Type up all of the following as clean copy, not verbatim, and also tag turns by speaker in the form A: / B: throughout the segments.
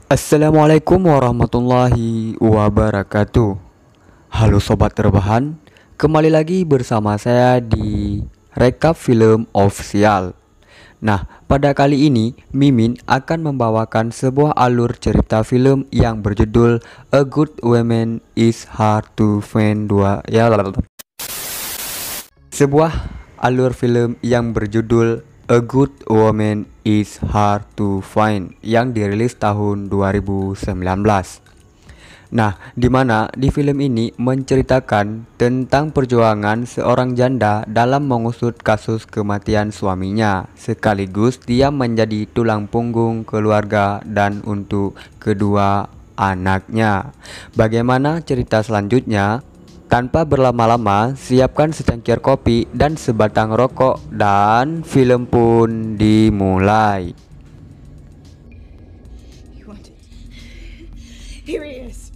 A: Assalamualaikum warahmatullahi wabarakatuh. Halo sobat terbahan, kembali lagi bersama saya di Rekap Film Official. Nah, pada kali ini Mimin akan membawakan sebuah alur cerita film yang berjudul A Good Woman is Hard to Find sebuah alur film yang berjudul A Good Woman is Hard to Find yang dirilis tahun 2019. Nah, di mana di film ini menceritakan tentang perjuangan seorang janda dalam mengusut kasus kematian suaminya, sekaligus dia menjadi tulang punggung keluarga dan untuk kedua anaknya. Bagaimana cerita selanjutnya? Tanpa berlama-lama, siapkan secangkir kopi dan sebatang rokok dan film pun dimulai.
B: You want it? Here he is.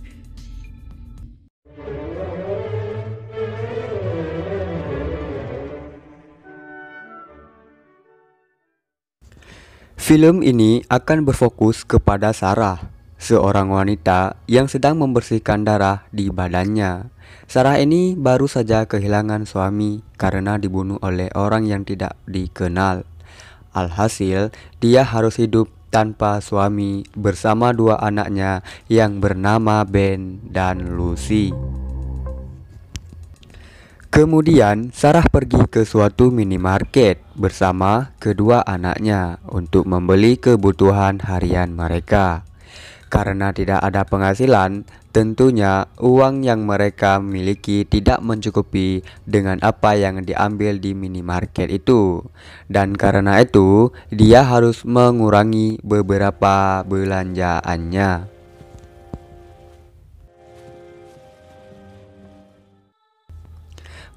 A: Film ini akan berfokus kepada Sarah, seorang wanita yang sedang membersihkan darah di badannya. Sarah ini baru saja kehilangan suami karena dibunuh oleh orang yang tidak dikenal. Alhasil, dia harus hidup tanpa suami bersama dua anaknya yang bernama Ben dan Lucy. Kemudian Sarah pergi ke suatu minimarket bersama kedua anaknya untuk membeli kebutuhan harian mereka. Karena tidak ada penghasilan, tentunya uang yang mereka miliki tidak mencukupi dengan apa yang diambil di minimarket itu. Dan karena itu, dia harus mengurangi beberapa belanjaannya.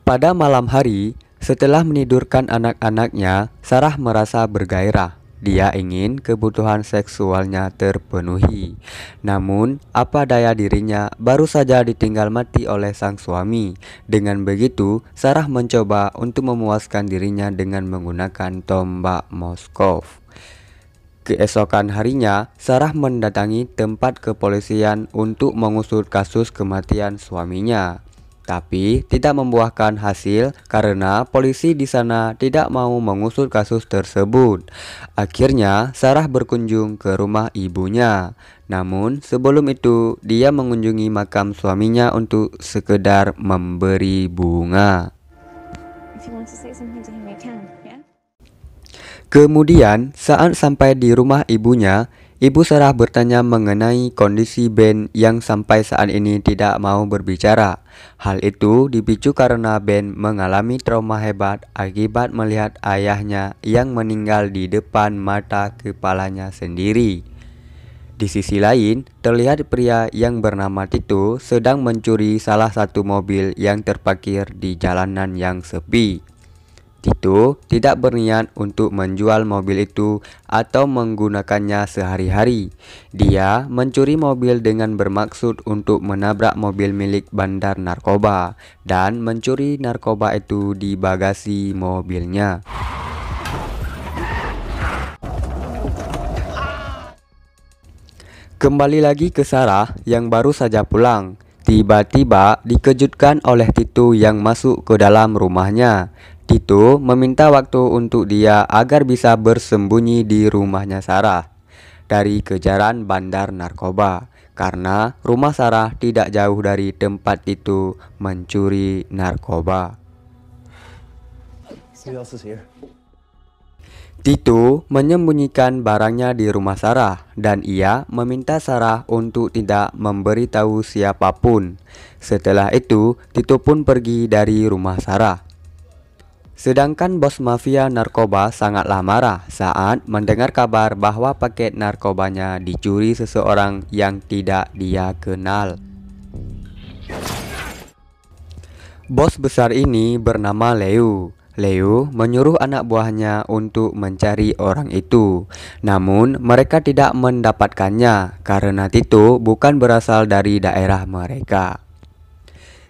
A: Pada malam hari, setelah menidurkan anak-anaknya, Sarah merasa bergairah. Dia ingin kebutuhan seksualnya terpenuhi. Namun, apa daya dirinya baru saja ditinggal mati oleh sang suami. Dengan begitu, Sarah mencoba untuk memuaskan dirinya dengan menggunakan tombak Moskov. Keesokan harinya, Sarah mendatangi tempat kepolisian untuk mengusut kasus kematian suaminya. Tapi tidak membuahkan hasil karena polisi di sana tidak mau mengusut kasus tersebut. Akhirnya Sarah berkunjung ke rumah ibunya. Namun sebelum itu dia mengunjungi makam suaminya untuk sekedar memberi bunga.
B: If you want to say something to him, you can, yeah?
A: Kemudian saat sampai di rumah ibunya, Ibu Sarah bertanya mengenai kondisi Ben yang sampai saat ini tidak mau berbicara. Hal itu dipicu karena Ben mengalami trauma hebat akibat melihat ayahnya yang meninggal di depan mata kepalanya sendiri. Di sisi lain, terlihat pria yang bernama Tito sedang mencuri salah satu mobil yang terparkir di jalanan yang sepi. Tito tidak berniat untuk menjual mobil itu atau menggunakannya sehari-hari. Dia mencuri mobil dengan bermaksud untuk menabrak mobil milik bandar narkoba dan mencuri narkoba itu di bagasi mobilnya. Kembali lagi ke Sarah yang baru saja pulang. Tiba-tiba dikejutkan oleh Tito yang masuk ke dalam rumahnya. Tito meminta waktu untuk dia agar bisa bersembunyi di rumahnya Sarah dari kejaran bandar narkoba, karena rumah Sarah tidak jauh dari tempat Tito mencuri narkoba.
C: Who else is here?
A: Tito menyembunyikan barangnya di rumah Sarah dan ia meminta Sarah untuk tidak memberitahu siapapun. Setelah itu, Tito pun pergi dari rumah Sarah. Sedangkan bos mafia narkoba sangatlah marah saat mendengar kabar bahwa paket narkobanya dicuri seseorang yang tidak dia kenal. Bos besar ini bernama Leo. Leo menyuruh anak buahnya untuk mencari orang itu. Namun mereka tidak mendapatkannya karena Tito bukan berasal dari daerah mereka.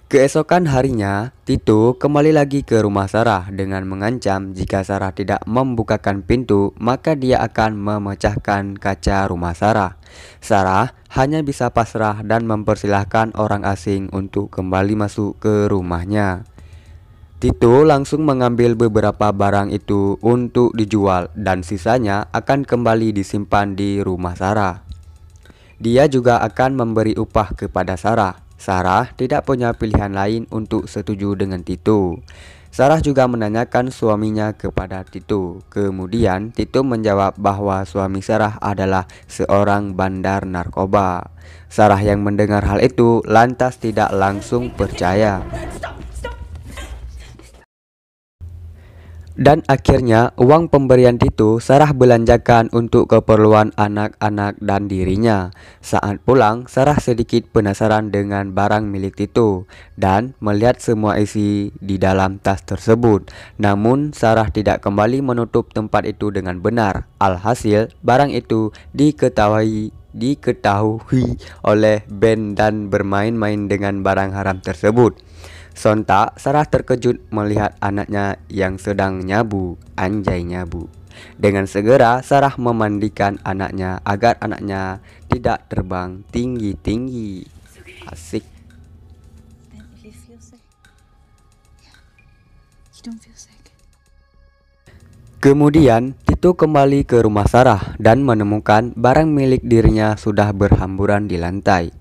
A: Keesokan harinya, Tito kembali lagi ke rumah Sarah dengan mengancam jika Sarah tidak membukakan pintu, maka dia akan memecahkan kaca rumah Sarah. Sarah hanya bisa pasrah dan mempersilahkan orang asing untuk kembali masuk ke rumahnya. Tito langsung mengambil beberapa barang itu untuk dijual dan sisanya akan kembali disimpan di rumah Sarah. Dia juga akan memberi upah kepada Sarah. Sarah tidak punya pilihan lain untuk setuju dengan Tito. Sarah juga menanyakan suaminya kepada Tito. Kemudian Tito menjawab bahwa suami Sarah adalah seorang bandar narkoba. Sarah yang mendengar hal itu lantas tidak langsung percaya. Dan akhirnya uang pemberian Tito Sarah belanjakan untuk keperluan anak-anak dan dirinya. Saat pulang, Sarah sedikit penasaran dengan barang milik Tito dan melihat semua isi di dalam tas tersebut. Namun Sarah tidak kembali menutup tempat itu dengan benar. Alhasil, barang itu diketahui oleh Ben dan bermain-main dengan barang haram tersebut. Sontak Sarah terkejut melihat anaknya yang sedang nyabu. Anjay, nyabu. Dengan segera Sarah memandikan anaknya agar anaknya tidak terbang tinggi-tinggi. Asik.
B: And if you feel sick, you don't feel sick.
A: Kemudian Tito kembali ke rumah Sarah dan menemukan barang milik dirinya sudah berhamburan di lantai.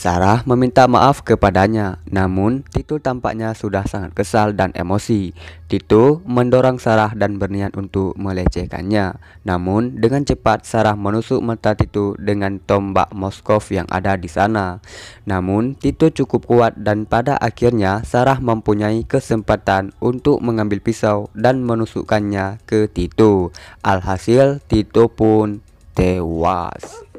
A: Sarah meminta maaf kepadanya, namun Tito tampaknya sudah sangat kesal dan emosi. Tito mendorong Sarah dan berniat untuk melecehkannya. Namun dengan cepat Sarah menusuk mata Tito dengan tombak Moskov yang ada di sana. Namun Tito cukup kuat dan pada akhirnya Sarah mempunyai kesempatan untuk mengambil pisau dan menusukkannya ke Tito. Alhasil Tito pun tewas.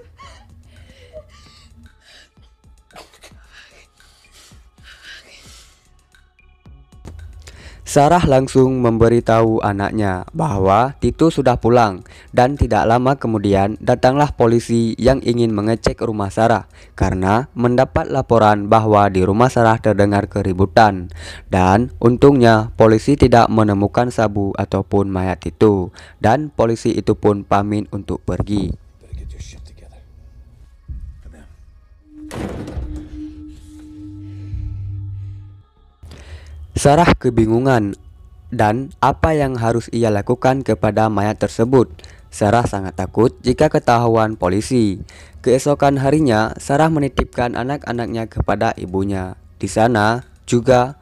A: Sarah langsung memberitahu anaknya bahwa Tito sudah pulang dan tidak lama kemudian datanglah polisi yang ingin mengecek rumah Sarah karena mendapat laporan bahwa di rumah Sarah terdengar keributan dan untungnya polisi tidak menemukan sabu ataupun mayat Tito dan polisi itu pun pamit untuk pergi. Sarah kebingungan dan apa yang harus ia lakukan kepada mayat tersebut. Sarah sangat takut jika ketahuan polisi. Keesokan harinya, Sarah menitipkan anak-anaknya kepada ibunya. Di sana juga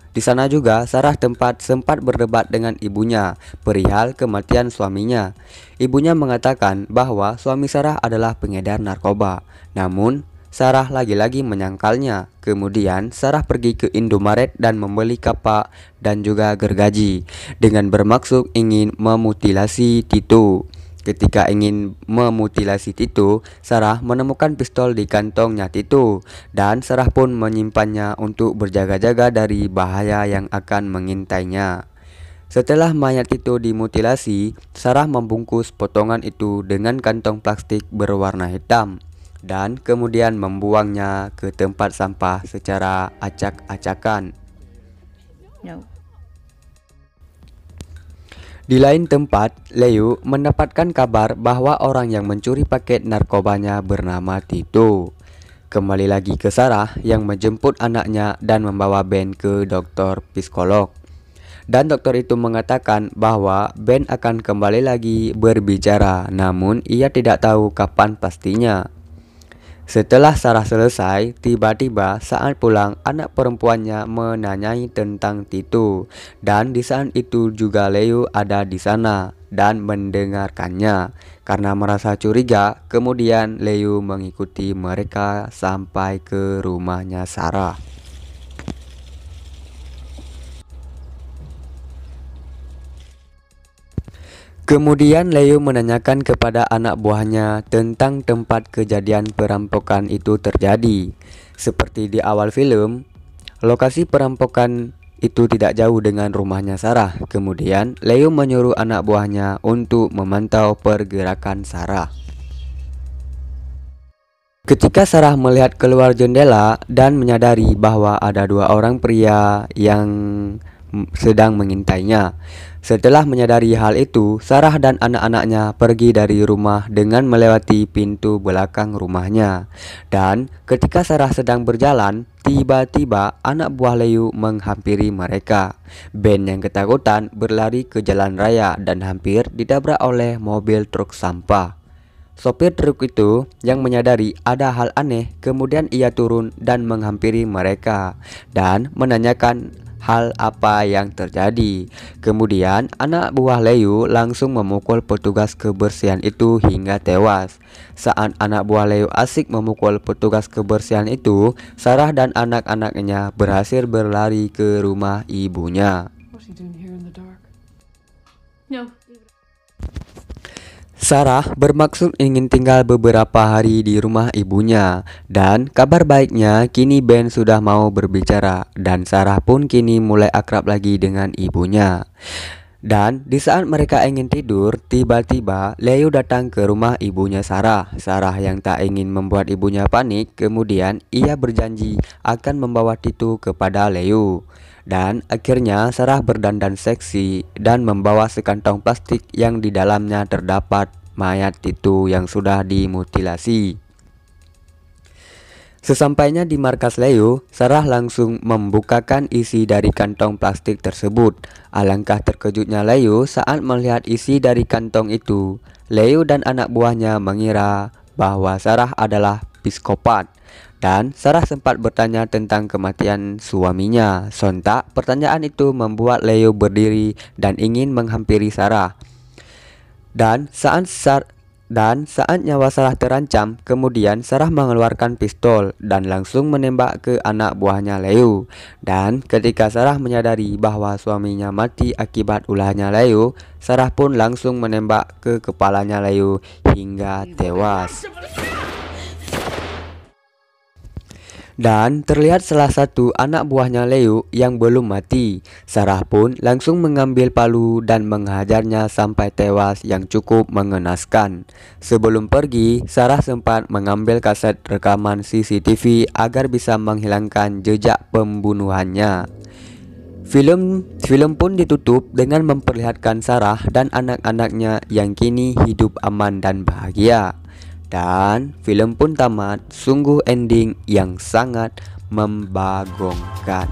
A: Sarah sempat berdebat dengan ibunya perihal kematian suaminya. Ibunya mengatakan bahwa suami Sarah adalah pengedar narkoba. Namun Sarah lagi-lagi menyangkalnya. Kemudian Sarah pergi ke Indomaret dan membeli kapak dan juga gergaji dengan bermaksud ingin memutilasi Tito. Ketika ingin memutilasi Tito, Sarah menemukan pistol di kantongnya Tito dan Sarah pun menyimpannya untuk berjaga-jaga dari bahaya yang akan mengintainya. Setelah mayat Tito dimutilasi, Sarah membungkus potongan itu dengan kantong plastik berwarna hitam dan kemudian membuangnya ke tempat sampah secara acak-acakan.
B: No.
A: Di lain tempat, Leo mendapatkan kabar bahwa orang yang mencuri paket narkobanya bernama Tito. Kembali lagi ke Sarah yang menjemput anaknya dan membawa Ben ke dokter psikolog. Dan dokter itu mengatakan bahwa Ben akan kembali lagi berbicara, namun ia tidak tahu kapan pastinya. Setelah Sarah selesai, tiba-tiba saat pulang anak perempuannya menanyai tentang Tito dan di saat itu juga Leo ada di sana dan mendengarkannya. Karena merasa curiga, kemudian Leo mengikuti mereka sampai ke rumahnya Sarah. Kemudian Leo menanyakan kepada anak buahnya tentang tempat kejadian perampokan itu terjadi. Seperti di awal film, lokasi perampokan itu tidak jauh dengan rumahnya Sarah. Kemudian Leo menyuruh anak buahnya untuk memantau pergerakan Sarah. Ketika Sarah melihat keluar jendela dan menyadari bahwa ada dua orang pria yang sedang mengintainya. Setelah menyadari hal itu, Sarah dan anak-anaknya pergi dari rumah dengan melewati pintu belakang rumahnya. Dan ketika Sarah sedang berjalan, tiba-tiba anak buah Leo menghampiri mereka. Ben yang ketakutan berlari ke jalan raya dan hampir ditabrak oleh mobil truk sampah. Sopir truk itu yang menyadari ada hal aneh, kemudian ia turun dan menghampiri mereka dan menanyakan hal apa yang terjadi. Kemudian anak buah Leo langsung memukul petugas kebersihan itu hingga tewas. Saat anak buah Leo asik memukul petugas kebersihan itu, Sarah dan anak-anaknya berhasil berlari ke rumah ibunya.
B: No.
A: Sarah bermaksud ingin tinggal beberapa hari di rumah ibunya, dan kabar baiknya kini Ben sudah mau berbicara dan Sarah pun kini mulai akrab lagi dengan ibunya. Dan di saat mereka ingin tidur, tiba-tiba Leo datang ke rumah ibunya Sarah. Sarah yang tak ingin membuat ibunya panik, kemudian ia berjanji akan membawa Titu kepada Leo. Dan akhirnya Sarah berdandan seksi dan membawa sekantong plastik yang di dalamnya terdapat mayat Titu yang sudah dimutilasi. Sesampainya di markas Leo, Sarah langsung membukakan isi dari kantong plastik tersebut. Alangkah terkejutnya Leo saat melihat isi dari kantong itu. Leo dan anak buahnya mengira bahwa Sarah adalah psikopat. Dan Sarah sempat bertanya tentang kematian suaminya. Sontak pertanyaan itu membuat Leo berdiri dan ingin menghampiri Sarah. Dan saat nyawa Sarah terancam, kemudian Sarah mengeluarkan pistol dan langsung menembak ke anak buahnya Leo. Dan ketika Sarah menyadari bahwa suaminya mati akibat ulahnya Leo, Sarah pun langsung menembak ke kepalanya Leo hingga tewas. Dan terlihat salah satu anak buahnya Leo yang belum mati. Sarah pun langsung mengambil palu dan menghajarnya sampai tewas yang cukup mengenaskan. Sebelum pergi, Sarah sempat mengambil kaset rekaman CCTV agar bisa menghilangkan jejak pembunuhannya. Film pun ditutup dengan memperlihatkan Sarah dan anak-anaknya yang kini hidup aman dan bahagia. Dan film pun tamat, sungguh ending yang sangat membagongkan.